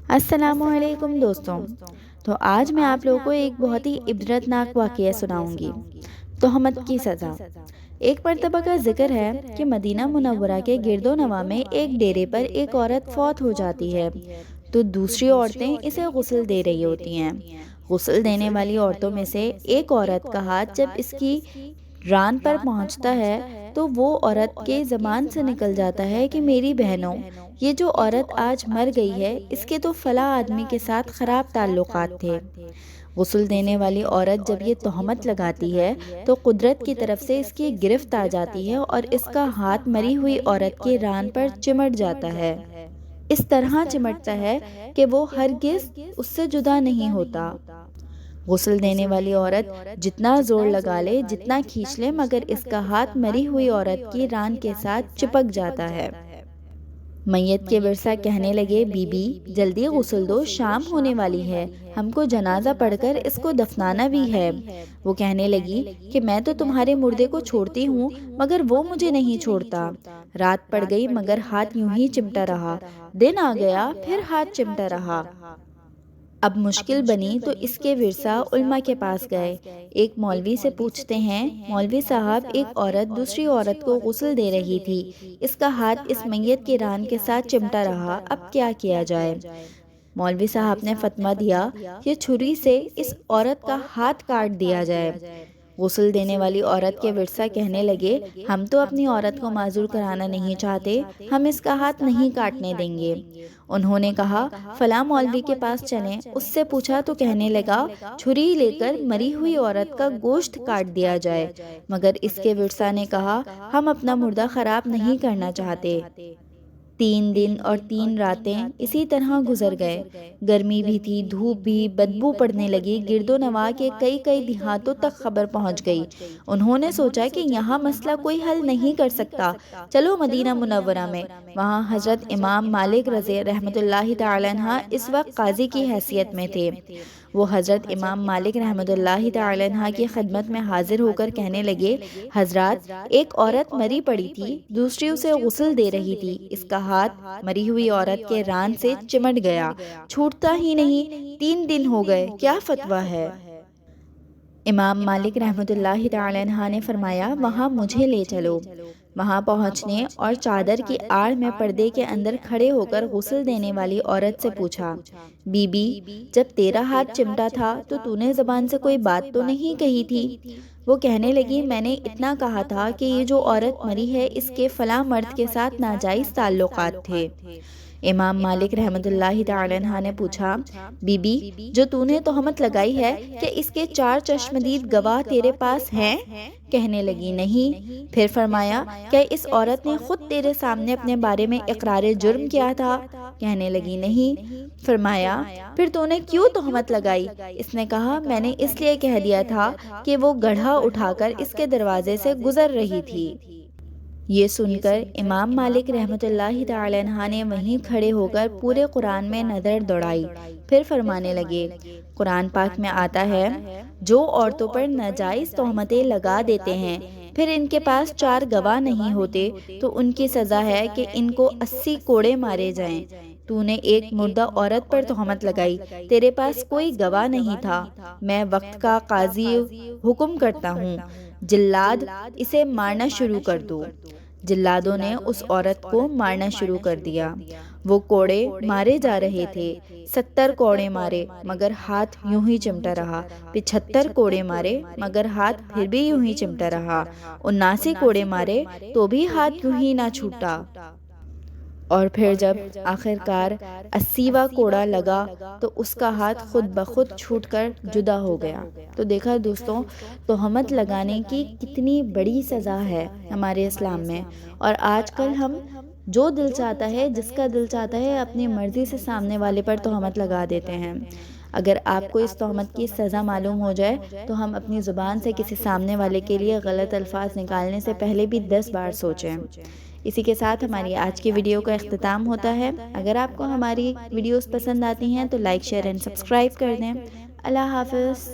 السلام علیکم دوستوں۔ تو آج میں آپ لوگوں کو ایک بہت ہی عبرتناک واقعہ سناؤں گی، تہمت کی سزا۔ ایک مرتبہ کا ذکر ہے کہ مدینہ منورہ کے گرد و نواح میں ایک ڈیرے پر ایک عورت فوت ہو جاتی ہے تو دوسری عورتیں اسے غسل دے رہی ہوتی ہیں۔ غسل دینے والی عورتوں میں سے ایک عورت کا ہاتھ جب اس کی ران پر پہنچتا ہے تو وہ عورت کے زبان سے نکل جاتا ہے کہ میری بہنوں، یہ جو عورت آج مر گئی ہے اس کے تو فلاں آدمی کے ساتھ خراب تعلقات تھے۔ غسل دینے والی عورت جب یہ تہمت لگاتی ہے تو قدرت کی طرف سے اس کی گرفت آ جاتی ہے اور اس کا ہاتھ مری ہوئی عورت کی ران پر چمٹ جاتا ہے۔ اس طرح چمٹتا ہے کہ وہ ہرگز اس سے جدا نہیں ہوتا۔ غسل دینے والی عورت جتنا زور لگا لے، جتنا کھینچ لے، مگر اس کا ہاتھ مری ہوئی عورت کی ران کے ساتھ چپک جاتا ہے۔ میت کے ورثہ کہنے لگے، بی بی جلدی غسل دو، شام ہونے والی ہے، ہم کو جنازہ پڑھ کر اس کو دفنانا بھی ہے۔ وہ کہنے لگی کہ میں تو تمہارے مردے کو چھوڑتی ہوں مگر وہ مجھے نہیں چھوڑتا۔ رات پڑ گئی مگر ہاتھ یوں ہی چمٹا رہا، دن آ گیا پھر ہاتھ چمٹا رہا۔ اب مشکل بنی تو اس کے ورثہ علماء کے پاس گئے۔ ایک مولوی سے پوچھتے ہیں، مولوی صاحب ایک عورت دوسری عورت کو غسل دے رہی تھی، اس کا ہاتھ اس میت کی ران کے ساتھ چمٹا رہا، اب کیا کیا جائے؟ مولوی صاحب نے فتویٰ دیا کہ چھری سے اس عورت کا ہاتھ کاٹ دیا جائے۔ غسل دینے والی عورت کے ورثہ کہنے لگے، ہم تو اپنی عورت کو معذور کرانا نہیں چاہتے، ہم اس کا ہاتھ نہیں کاٹنے دیں گے۔ انہوں نے کہا، فلاں مولوی کے پاس چلیں۔ اس سے پوچھا تو کہنے لگا، چھری لے کر مری ہوئی عورت کا گوشت کاٹ دیا جائے، مگر اس کے ورثہ نے کہا، ہم اپنا مردہ خراب نہیں کرنا چاہتے۔ 3 دن اور 3 راتیں اسی طرح گزر گئے۔ گرمی بھی تھی، دھوپ بھی، بدبو پڑنے لگی، گرد و نواح کے کئی دیہاتوں تک خبر پہنچ گئی۔ انہوں نے سوچا کہ یہاں مسئلہ کوئی حل نہیں کر سکتا، چلو مدینہ منورہ میں۔ وہاں حضرت امام مالک رضی رحمۃ اللہ تعالی عنہ اس وقت قاضی کی حیثیت میں تھے۔ وہ حضرت امام مالک رحمۃ اللہ تعالی عنہ کی خدمت میں حاضر ہو کر کہنے لگے، حضرات، ایک عورت مری پڑی تھی، دوسری اسے غسل دے رہی تھی، اس کا ہاتھ مری ہوئی عورت کے ران سے چمٹ گیا، چھوٹتا ہی نہیں، 3 دن ہو گئے، کیا فتویٰ ہے؟ امام مالک رحمۃ اللہ تعالی عنہ نے فرمایا، وہاں مجھے لے چلو۔ وہاں پہنچنے اور چادر کی آڑ میں پردے کے اندر کھڑے ہو کر غسل دینے والی عورت سے پوچھا، بی بی جب تیرا ہاتھ چمٹا تھا تو نے زبان سے کوئی بات تو نہیں کہی تھی؟ وہ کہنے لگی، میں نے اتنا کہا تھا کہ یہ جو عورت مری ہے اس کے فلاں مرد کے ساتھ ناجائز تعلقات تھے۔ امام مالک رحمۃ اللہ تعالی عنہ نے پوچھا، بی بی جو نے تہمت لگائی ہے کہ اس کے 4 چشمدید گواہ تیرے پاس ہیں؟ کہنے لگی، نہیں۔ پھر فرمایا، کیا اس عورت نے خود تیرے سامنے اپنے بارے میں اقرار جرم کیا تھا؟ کہنے لگی، نہیں۔ فرمایا، پھر نے کیوں تہمت لگائی؟ اس نے کہا، میں نے اس لیے کہہ دیا تھا کہ وہ گڑھا اٹھا کر اس کے دروازے سے گزر رہی تھی۔ یہ سن کر امام مالک رحمۃ اللہ تعالی عنہ نے وہیں کھڑے ہو کر پورے قرآن میں نظر دوڑائی، پھر فرمانے لگے، قرآن پاک میں آتا ہے، جو عورتوں پر ناجائز تہمتیں لگا دیتے ہیں پھر ان کے پاس 4 گواہ نہیں ہوتے تو ان کی سزا ہے کہ ان کو 80 کوڑے مارے جائیں۔ تو نے ایک مردہ عورت پر تہمت لگائی، تیرے پاس کوئی گواہ نہیں تھا، میں وقت کا قاضی حکم کرتا ہوں، جلاد اسے مارنا شروع کر دو۔ جلادوں نے اس عورت کو مارنا شروع کر دیا۔ وہ کوڑے مارے جا رہے تھے، 70 کوڑے مارے مگر ہاتھ یوں ہی چمٹا رہا، 75 کوڑے مارے مگر ہاتھ پھر بھی یوں ہی چمٹا رہا، 79 کوڑے مارے تو بھی ہاتھ یوں ہی نہ چھوٹا، اور پھر جب آخرکار 80واں کوڑا لگا تو اس کا ہاتھ خود بخود چھوٹ کر جدا ہو گیا۔ تو دیکھا دوستوں، تہمت لگانے کی کتنی بڑی سزا ہے ہمارے اسلام میں، اور آج کل ہم جو دل چاہتا ہے، جس کا دل چاہتا ہے، اپنی مرضی سے سامنے والے پر تہمت لگا دیتے ہیں۔ اگر آپ کو اس تہمت کی سزا معلوم ہو جائے تو ہم اپنی زبان سے کسی سامنے والے کے لیے غلط الفاظ نکالنے سے پہلے بھی 10 بار سوچیں۔ اسی کے ساتھ ہماری آج کی ویڈیو کا اختتام ہوتا ہے۔ اگر آپ کو ہماری ویڈیوز پسند آتی ہیں تو لائک، شیئر اینڈ سبسکرائب کر دیں۔ اللہ حافظ۔